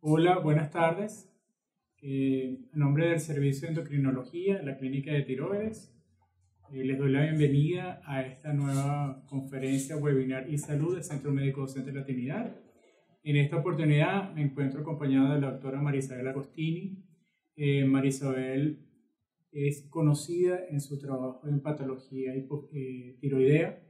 Hola, buenas tardes. A nombre del Servicio de Endocrinología de la Clínica de Tiroides, les doy la bienvenida a esta nueva conferencia, webinar y salud del Centro Médico Docente de la Trinidad. En esta oportunidad me encuentro acompañada de la doctora Marisabel Agostini. Marisabel es conocida en su trabajo en patología tiroidea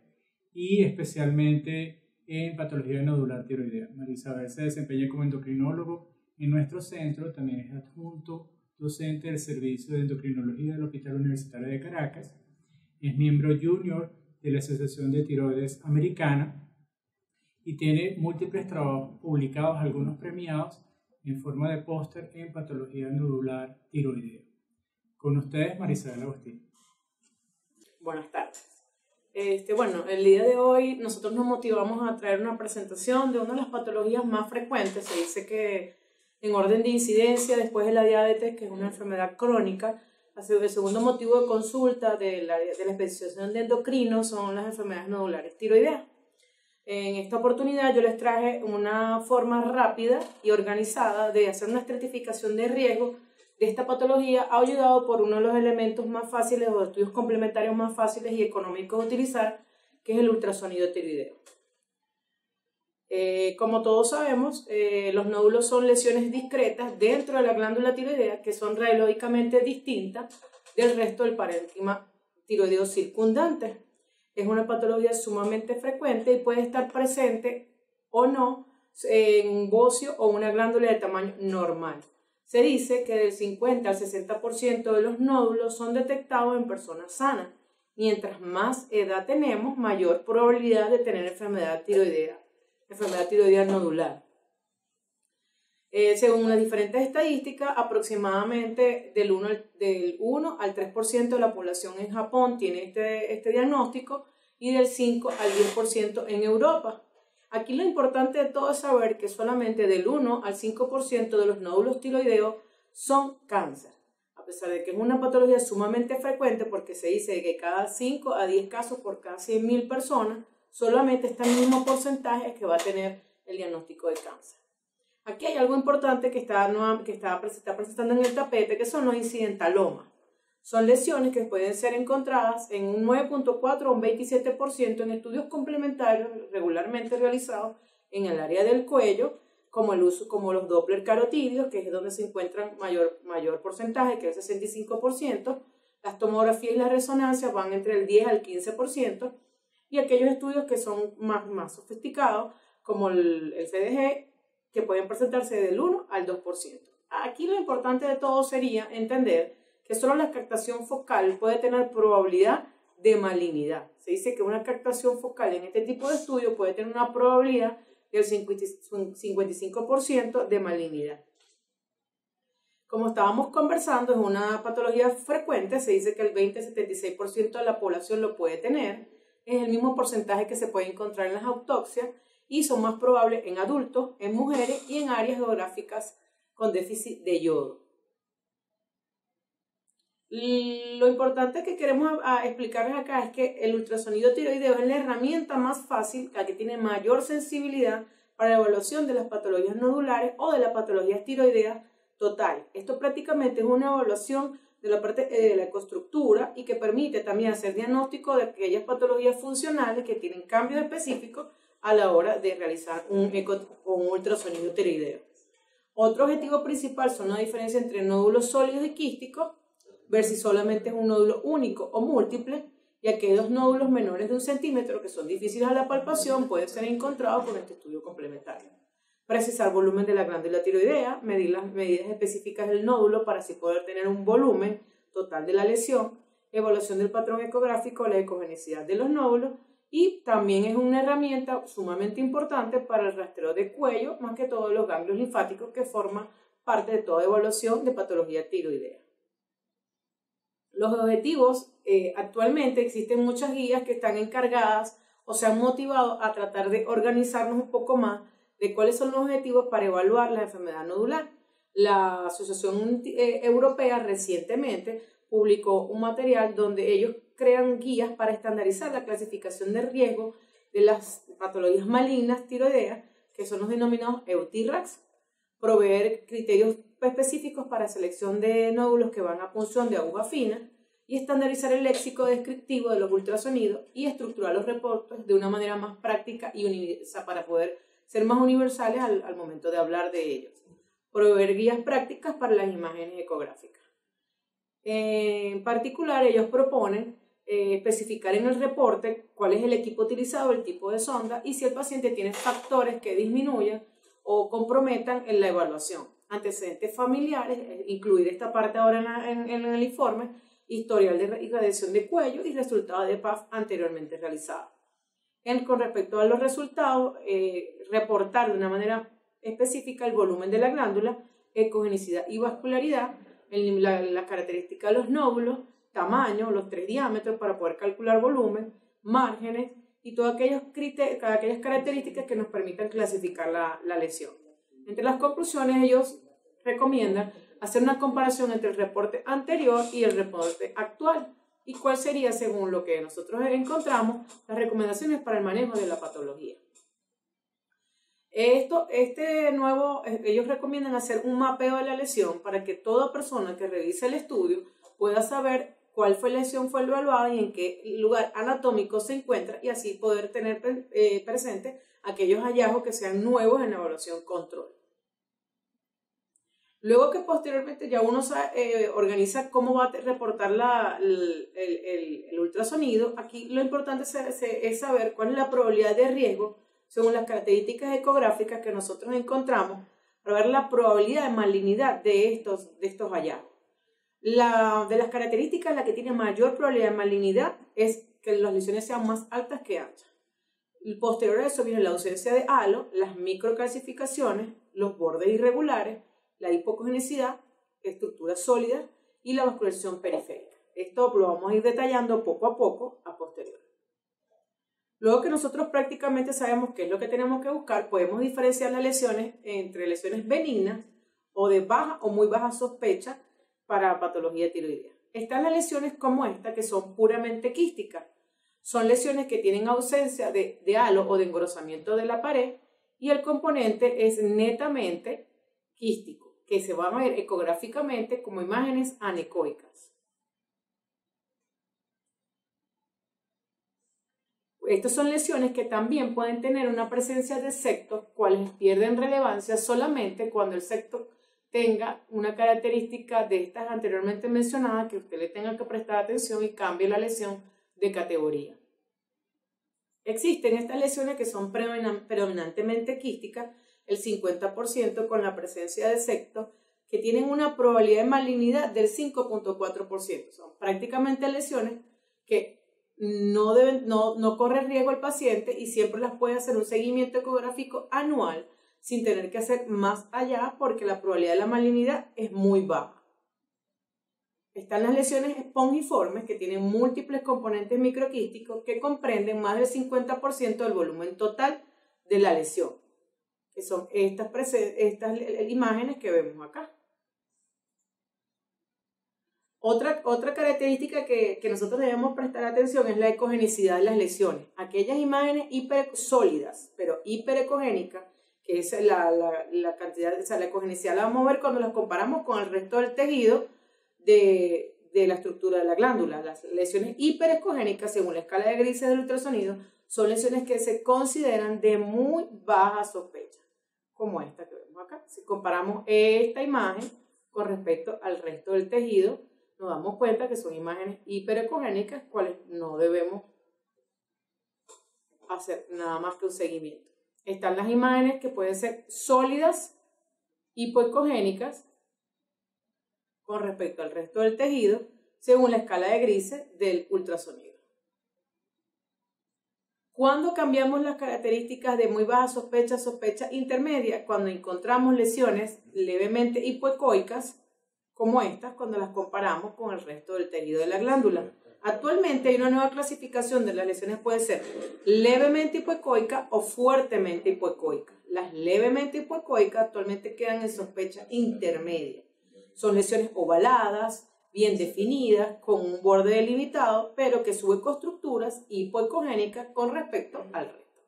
y especialmente en patología nodular tiroidea. Marisabel se desempeña como endocrinólogo en nuestro centro, también es adjunto docente del Servicio de Endocrinología del Hospital Universitario de Caracas, es miembro junior de la Asociación de Tiroides Americana y tiene múltiples trabajos publicados, algunos premiados en forma de póster en patología nodular tiroidea. Con ustedes, Marisabel Agostini. Buenas tardes. El día de hoy nosotros nos motivamos a traer una presentación de una de las patologías más frecuentes. Se dice que en orden de incidencia, después de la diabetes, que es una enfermedad crónica, el segundo motivo de consulta de la especialización de endocrino son las enfermedades nodulares tiroideas. En esta oportunidad yo les traje una forma rápida y organizada de hacer una estratificación de riesgo de esta patología, ayudado por uno de los elementos más fáciles o estudios complementarios más fáciles y económicos de utilizar, que es el ultrasonido tiroideo. Como todos sabemos, los nódulos son lesiones discretas dentro de la glándula tiroidea que son radiológicamente distintas del resto del parénquima tiroideo circundante. Es una patología sumamente frecuente y puede estar presente o no en un bocio o una glándula de tamaño normal. Se dice que del 50 al 60% de los nódulos son detectados en personas sanas. Mientras más edad tenemos, mayor probabilidad de tener enfermedad tiroidea nodular. Según las diferentes estadísticas, aproximadamente del 1 al 3% de la población en Japón tiene este diagnóstico y del 5 al 10% en Europa. Aquí lo importante de todo es saber que solamente del 1 al 5% de los nódulos tiroideos son cáncer, a pesar de que es una patología sumamente frecuente porque se dice que cada 5 a 10 casos por cada 100.000 personas, solamente está el mismo porcentaje que va a tener el diagnóstico de cáncer. Aquí hay algo importante que está presentando en el tapete, que son los incidentalomas. Son lesiones que pueden ser encontradas en un 9.4 o un 27% en estudios complementarios regularmente realizados en el área del cuello, como los Doppler carotídeos, que es donde se encuentran mayor porcentaje, que es el 65%. Las tomografías y las resonancias van entre el 10 al 15%, y aquellos estudios que son más sofisticados, como el CDG, que pueden presentarse del 1 al 2%. Aquí lo importante de todo sería entender que solo la captación focal puede tener probabilidad de malignidad. Se dice que una captación focal en este tipo de estudio puede tener una probabilidad del 55% de malignidad. Como estábamos conversando, es una patología frecuente. Se dice que el 20-76% de la población lo puede tener. Es el mismo porcentaje que se puede encontrar en las autopsias y son más probables en adultos, en mujeres y en áreas geográficas con déficit de yodo. Lo importante que queremos explicarles acá es que el ultrasonido tiroideo es la herramienta más fácil, la que tiene mayor sensibilidad para la evaluación de las patologías nodulares o de las patologías tiroideas total. Esto prácticamente es una evaluación de la parte de la ecoestructura y que permite también hacer diagnóstico de aquellas patologías funcionales que tienen cambios específicos a la hora de realizar un ultrasonido tiroideo. Otro objetivo principal son la diferencia entre nódulos sólidos y quísticos versus solamente es un nódulo único o múltiple, y aquellos nódulos menores de 1 centímetro que son difíciles a la palpación pueden ser encontrados con este estudio complementario. Precisar volumen de la glándula tiroidea, medir las medidas específicas del nódulo para así poder tener un volumen total de la lesión, evaluación del patrón ecográfico, la ecogenicidad de los nódulos, y también es una herramienta sumamente importante para el rastreo de cuello, más que todo los ganglios linfáticos que forman parte de toda evaluación de patología tiroidea. Los objetivos, actualmente existen muchas guías que están encargadas o se han motivado a tratar de organizarnos un poco más de cuáles son los objetivos para evaluar la enfermedad nodular. La Asociación Europea recientemente publicó un material donde ellos crean guías para estandarizar la clasificación de riesgo de las patologías malignas tiroideas, que son los denominados EUTIRACs, proveer criterios específicos para selección de nódulos que van a punción de aguja fina y estandarizar el léxico descriptivo de los ultrasonidos y estructurar los reportes de una manera más práctica y para poder ser más universales al momento de hablar de ellos. Proveer guías prácticas para las imágenes ecográficas. En particular, ellos proponen especificar en el reporte cuál es el equipo utilizado, el tipo de sonda y si el paciente tiene factores que disminuyan o comprometan en la evaluación. Antecedentes familiares, incluir esta parte ahora en el informe, historial de irradiación de cuello y resultados de PAF anteriormente realizados. Con respecto a los resultados, reportar de una manera específica el volumen de la glándula, ecogenicidad y vascularidad, la característica de los nódulos, tamaño, los 3 diámetros para poder calcular volumen, márgenes y todas aquellas características que nos permitan clasificar la lesión. Entre las conclusiones, ellos recomiendan hacer una comparación entre el reporte anterior y el reporte actual y cuál sería, según lo que nosotros encontramos, las recomendaciones para el manejo de la patología. Ellos recomiendan hacer un mapeo de la lesión para que toda persona que revise el estudio pueda saber cuál lesión fue evaluada y en qué lugar anatómico se encuentra y así poder tener presente aquellos hallazgos que sean nuevos en la evaluación control. Luego que posteriormente ya uno organiza cómo va a reportar el ultrasonido, aquí lo importante es saber cuál es la probabilidad de riesgo según las características ecográficas que nosotros encontramos para ver la probabilidad de malignidad de estos hallazgos. De las características, la que tiene mayor probabilidad de malignidad es que las lesiones sean más altas que anchas. Posterior a eso viene la ausencia de halo, las microcalcificaciones, los bordes irregulares, la hipocogenicidad, estructuras sólidas y la vascularización periférica. Esto lo vamos a ir detallando poco a poco a posteriori. Luego que nosotros prácticamente sabemos qué es lo que tenemos que buscar, podemos diferenciar las lesiones entre lesiones benignas o de baja o muy baja sospecha para patología tiroidea. Están las lesiones como esta que son puramente quísticas. Son lesiones que tienen ausencia de halo o de engrosamiento de la pared y el componente es netamente quístico, que se van a ver ecográficamente como imágenes anecoicas. Estas son lesiones que también pueden tener una presencia de septos, cuales pierden relevancia solamente cuando el septo tenga una característica de estas anteriormente mencionadas que usted le tenga que prestar atención y cambie la lesión de categoría. Existen estas lesiones que son predominantemente quísticas, el 50% con la presencia de septos, que tienen una probabilidad de malignidad del 5.4%. Son prácticamente lesiones que no corre riesgo el paciente y siempre las puede hacer un seguimiento ecográfico anual sin tener que hacer más allá porque la probabilidad de la malignidad es muy baja. Están las lesiones espongiformes que tienen múltiples componentes microquísticos que comprenden más del 50% del volumen total de la lesión, que son estas imágenes que vemos acá. Otra característica que nosotros debemos prestar atención es la ecogenicidad de las lesiones. Aquellas imágenes hipersólidas, pero hiperecogénicas, que es la cantidad, o sea, la ecogenicidad la vamos a ver cuando las comparamos con el resto del tejido de la estructura de la glándula. Las lesiones hiperecogénicas, según la escala de grises del ultrasonido, son lesiones que se consideran de muy baja sospecha, como esta que vemos acá. Si comparamos esta imagen con respecto al resto del tejido, nos damos cuenta que son imágenes hiperecogénicas, cuales no debemos hacer nada más que un seguimiento. Están las imágenes que pueden ser sólidas, hipoecogénicas, con respecto al resto del tejido, según la escala de grises del ultrasonido. ¿Cuándo cambiamos las características de muy baja sospecha a sospecha intermedia? Cuando encontramos lesiones levemente hipoecoicas, como estas, cuando las comparamos con el resto del tejido de la glándula. Actualmente hay una nueva clasificación de las lesiones, puede ser levemente hipoecoica o fuertemente hipoecoica. Las levemente hipoecoicas actualmente quedan en sospecha intermedia. Son lesiones ovaladas, bien definidas, con un borde delimitado, pero que sube estructuras hipoecogénicas con respecto al resto.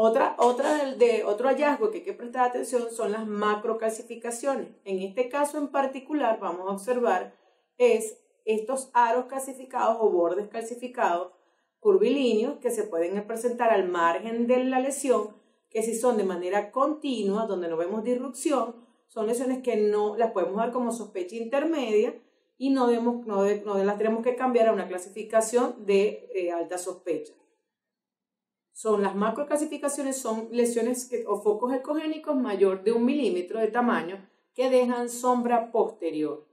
Otro hallazgo que hay que prestar atención son las macrocalcificaciones. En este caso en particular vamos a observar estos aros calcificados o bordes calcificados curvilíneos que se pueden presentar al margen de la lesión, que si son de manera continua, donde no vemos disrupción, son lesiones que no las podemos dar como sospecha intermedia y no las tenemos que cambiar a una clasificación de alta sospecha. Las macrocalcificaciones, son lesiones o focos ecogénicos mayor de 1 milímetro de tamaño que dejan sombra posterior.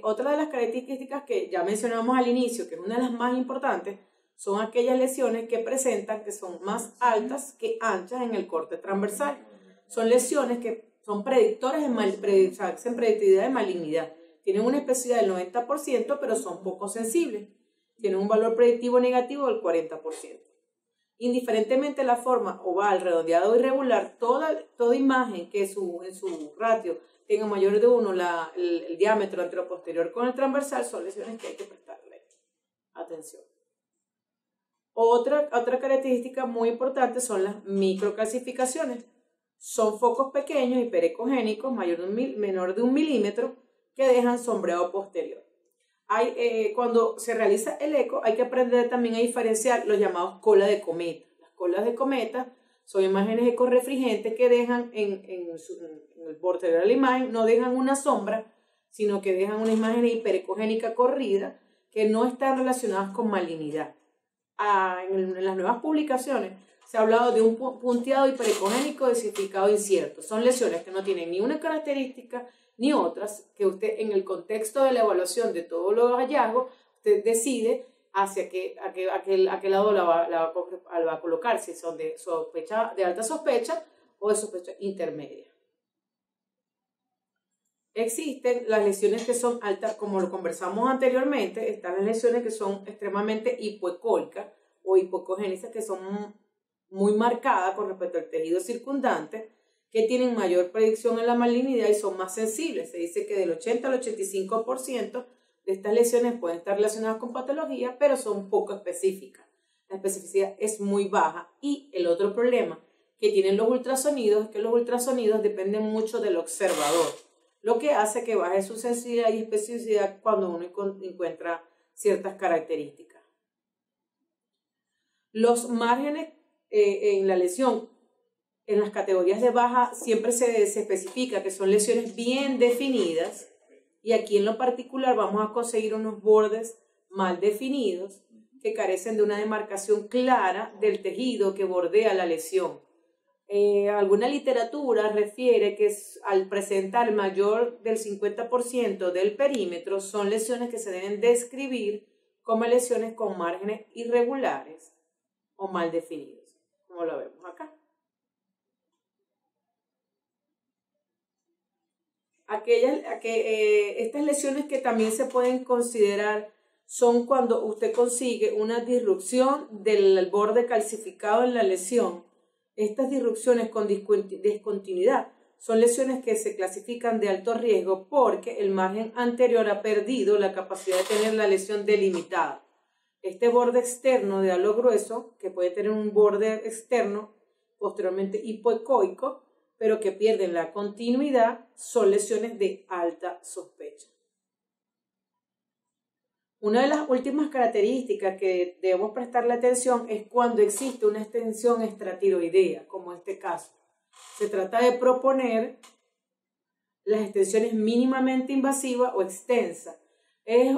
Otra de las características que ya mencionamos al inicio, que es una de las más importantes, son aquellas lesiones que presentan que son más altas que anchas en el corte transversal. Son lesiones que son predictores hacen predictividad de malignidad. Tienen una especificidad del 90%, pero son poco sensibles. Tienen un valor predictivo negativo del 40%. Indiferentemente la forma oval, redondeada o irregular, toda imagen que en su ratio tenga mayor de 1 el diámetro anteroposterior con el transversal son lesiones que hay que prestarle atención. Otra característica muy importante son las microcalcificaciones. Son focos pequeños, hiperecogénicos, menor de 1 milímetro, que dejan sombreado posterior. Cuando se realiza el eco, hay que aprender también a diferenciar los llamados colas de cometa. Las colas de cometa son imágenes ecorrefringentes que dejan en el posterior de la imagen, no dejan una sombra, sino que dejan una imagen hiperecogénica corrida que no están relacionadas con malignidad. En las nuevas publicaciones se ha hablado de un punteado hiperecogénico de significado incierto. Son lesiones que no tienen ni una característica ni otras, que usted en el contexto de la evaluación de todos los hallazgos, usted decide a qué lado la va a colocar, si son de alta sospecha o de sospecha intermedia. Existen las lesiones que son altas, como lo conversamos anteriormente, están las lesiones que son extremadamente hipoecóicas o hipoecogénicas, que son muy marcadas con respecto al tejido circundante, que tienen mayor predicción en la malignidad y son más sensibles. Se dice que del 80 al 85% de estas lesiones pueden estar relacionadas con patología, pero son poco específicas. La especificidad es muy baja. Y el otro problema que tienen los ultrasonidos es que los ultrasonidos dependen mucho del observador, lo que hace que baje su sensibilidad y especificidad cuando uno encuentra ciertas características. Los márgenes en la lesión, en las categorías de baja, siempre se especifica que son lesiones bien definidas, y aquí en lo particular vamos a conseguir unos bordes mal definidos que carecen de una demarcación clara del tejido que bordea la lesión. Alguna literatura refiere que al presentar mayor del 50% del perímetro son lesiones que se deben describir como lesiones con márgenes irregulares o mal definidos, como lo vemos acá. Estas lesiones que también se pueden considerar son cuando usted consigue una disrupción del borde calcificado en la lesión. Estas disrupciones con discontinuidad son lesiones que se clasifican de alto riesgo porque el margen anterior ha perdido la capacidad de tener la lesión delimitada. Este borde externo de halo grueso, que puede tener un borde externo posteriormente hipoecoico, pero que pierden la continuidad, son lesiones de alta sospecha. Una de las últimas características que debemos prestarle atención es cuando existe una extensión extratiroidea, como en este caso. Se trata de proponer las extensiones mínimamente invasiva o extensa. Es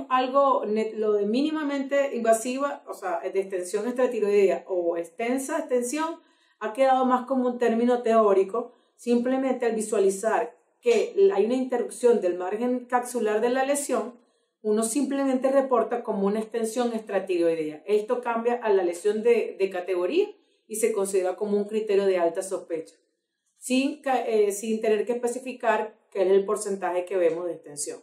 lo de mínimamente invasiva, o sea, de extensión extratiroidea o extensión, ha quedado más como un término teórico, simplemente al visualizar que hay una interrupción del margen capsular de la lesión, uno simplemente reporta como una extensión extratiroidea. Esto cambia a la lesión de categoría y se considera como un criterio de alta sospecha, sin tener que especificar qué es el porcentaje que vemos de extensión.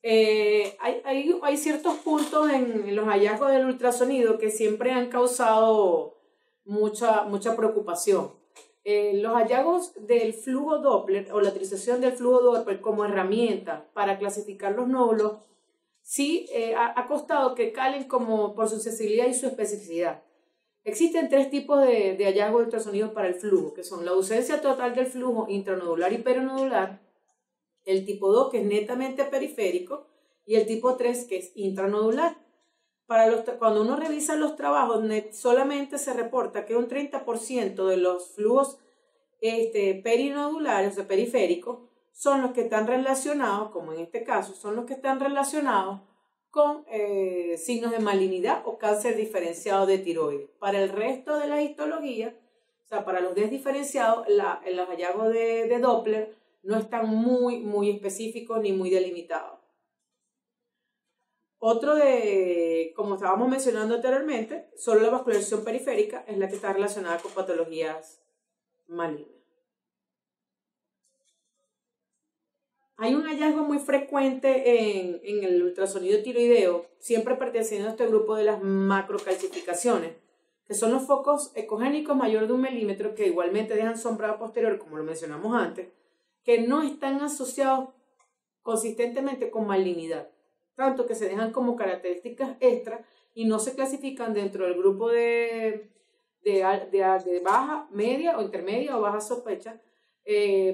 Hay ciertos puntos en los hallazgos del ultrasonido que siempre han causado mucha preocupación. Los hallazgos del flujo Doppler o la utilización del flujo Doppler como herramienta para clasificar los nódulos sí ha costado que calen como por su sensibilidad y su especificidad. Existen tres tipos de hallazgos de ultrasonido para el flujo, que son la ausencia total del flujo intranodular y perinodular, el tipo 2, que es netamente periférico, y el tipo 3, que es intranodular. Cuando uno revisa los trabajos, solamente se reporta que un 30% de los flujos perinodulares, o sea, periféricos, son los que están relacionados, como en este caso, son los que están relacionados con signos de malignidad o cáncer diferenciado de tiroides. Para el resto de la histología, o sea, para los desdiferenciados, los hallazgos de Doppler no están muy específicos ni muy delimitados. Otro como estábamos mencionando anteriormente, solo la vascularización periférica es la que está relacionada con patologías malignas. Hay un hallazgo muy frecuente en el ultrasonido tiroideo, siempre perteneciendo a este grupo de las macrocalcificaciones, que son los focos ecogénicos mayores de 1 milímetro, que igualmente dejan sombra posterior, como lo mencionamos antes, que no están asociados consistentemente con malignidad, tanto que se dejan como características extra y no se clasifican dentro del grupo de baja, media o intermedia o baja sospecha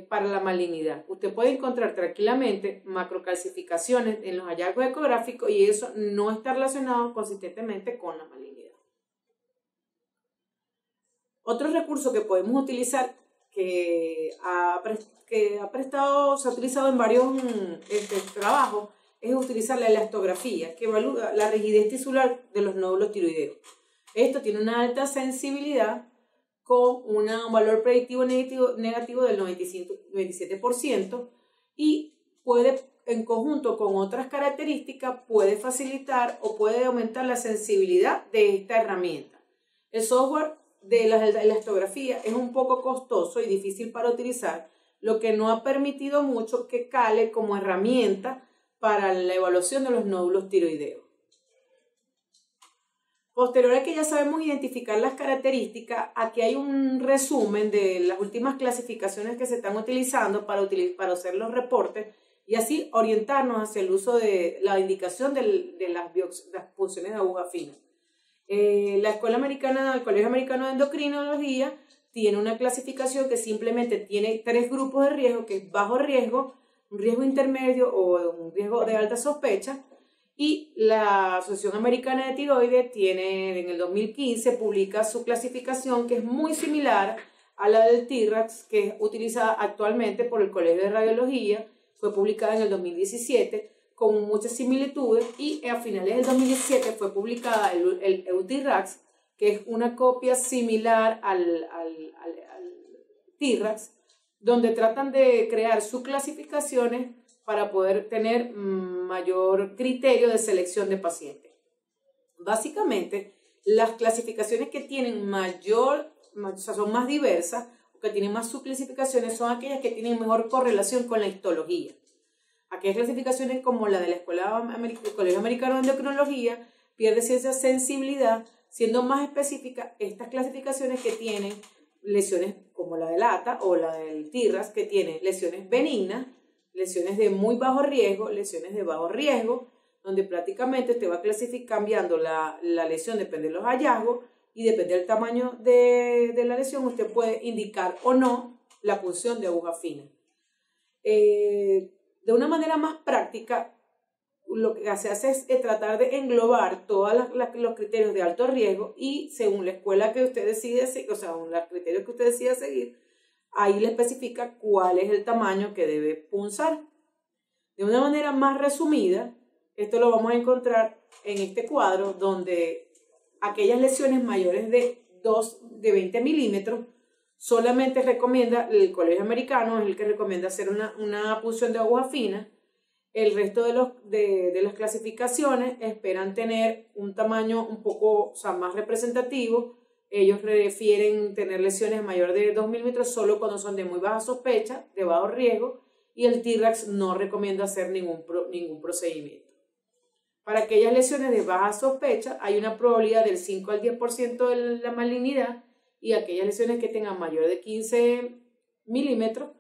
para la malignidad. Usted puede encontrar tranquilamente macrocalcificaciones en los hallazgos ecográficos y eso no está relacionado consistentemente con la malignidad. Otro recurso que podemos utilizar que se ha utilizado en varios trabajos es utilizar la elastografía, que evalúa la rigidez tisular de los nódulos tiroideos. Esto tiene una alta sensibilidad con un valor predictivo negativo del 97% y puede, en conjunto con otras características, puede facilitar o puede aumentar la sensibilidad de esta herramienta. El software de la elastografía es un poco costoso y difícil para utilizar, lo que no ha permitido mucho que cale como herramienta para la evaluación de los nódulos tiroideos. Posterior a que ya sabemos identificar las características, aquí hay un resumen de las últimas clasificaciones que se están utilizando para hacer los reportes y así orientarnos hacia el uso de la indicación de las punciones de aguja fina. El Colegio Americano de Endocrinología tiene una clasificación que simplemente tiene 3 grupos de riesgo, que es bajo riesgo, un riesgo intermedio o un riesgo de alta sospecha. Y la Asociación Americana de Tiroides tiene, en el 2015, publica su clasificación que es muy similar a la del TIRAX, que es utilizada actualmente por el Colegio de Radiología, fue publicada en el 2017 con muchas similitudes y a finales del 2017 fue publicada el EUTIRAX, que es una copia similar al TIRAX, donde tratan de crear sus clasificaciones para poder tener mayor criterio de selección de pacientes. Básicamente, las clasificaciones que tienen son más diversas, o que tienen más subclasificaciones, son aquellas que tienen mejor correlación con la histología. Aquellas clasificaciones como la del Colegio Americano de Endocrinología pierde cierta sensibilidad, siendo más específicas estas clasificaciones que tienen lesiones como la del ATA o la del TIRAS, que tienen lesiones benignas, lesiones de muy bajo riesgo, lesiones de bajo riesgo, donde prácticamente usted va cambiando la lesión, depende de los hallazgos y depende del tamaño de la lesión, usted puede indicar o no la punción de aguja fina. De una manera más práctica, lo que se hace es tratar de englobar todos los criterios de alto riesgo y según la escuela que usted decide seguir, o sea, según los criterios que usted decida seguir, ahí le especifica cuál es el tamaño que debe punzar. De una manera más resumida, esto lo vamos a encontrar en este cuadro, donde aquellas lesiones mayores de 20 milímetros, solamente recomienda, el Colegio Americano es el que recomienda hacer una punción de aguja fina. El resto de las clasificaciones esperan tener un tamaño un poco, o sea, más representativo. Ellos refieren tener lesiones mayores de 2 milímetros solo cuando son de muy baja sospecha, de bajo riesgo, y el TIRAX no recomienda hacer ningún procedimiento. Para aquellas lesiones de baja sospecha hay una probabilidad del 5 al 10% de la malignidad, y aquellas lesiones que tengan mayor de 15 milímetros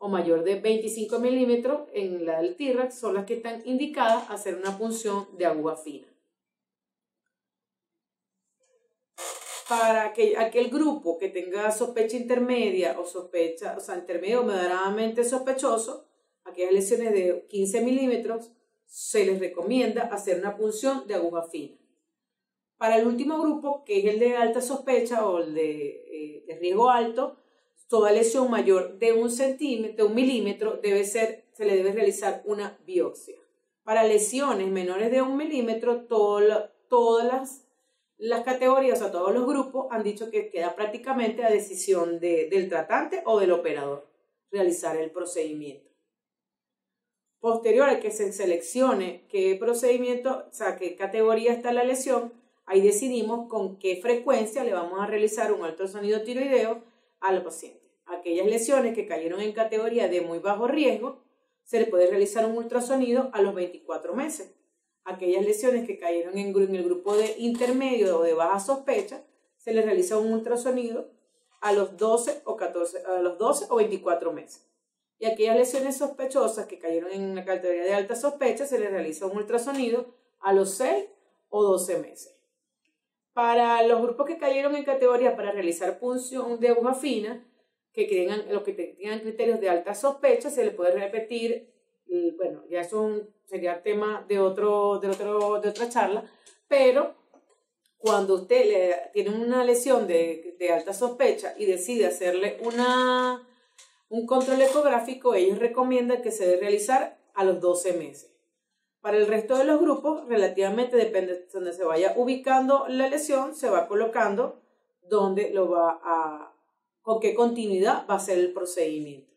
o mayor de 25 milímetros en la del T-RAX son las que están indicadas a hacer una punción de aguja fina. Para aquel grupo que tenga sospecha intermedia o sospecha, o sea, intermedio o moderadamente sospechoso, aquellas lesiones de 15 milímetros, se les recomienda hacer una punción de aguja fina. Para el último grupo, que es el de alta sospecha o el de riesgo alto, toda lesión mayor de 1 centímetro, 1 milímetro, se le debe realizar una biopsia. Para lesiones menores de 1 milímetro, todas las categorías, o sea, todos los grupos han dicho que queda prácticamente a decisión del tratante o del operador realizar el procedimiento. Posterior a que se seleccione qué procedimiento, o sea, qué categoría está la lesión, ahí decidimos con qué frecuencia le vamos a realizar un ultrasonido tiroideo a la paciente. Aquellas lesiones que cayeron en categoría de muy bajo riesgo, se le puede realizar un ultrasonido a los 24 meses. Aquellas lesiones que cayeron en el grupo de intermedio o de baja sospecha, se les realiza un ultrasonido a los 12 o 24 meses. Y aquellas lesiones sospechosas que cayeron en la categoría de alta sospecha, se les realiza un ultrasonido a los 6 o 12 meses. Para los grupos que cayeron en categoría para realizar punción de aguja fina, los que tengan criterios de alta sospecha, se les puede repetir, bueno, ya eso sería tema de otra charla, pero cuando usted tiene una lesión de alta sospecha y decide hacerle un control ecográfico, ellos recomiendan que se debe realizar a los 12 meses. Para el resto de los grupos, relativamente depende de donde se vaya ubicando la lesión, se va colocando con qué continuidad va a ser el procedimiento.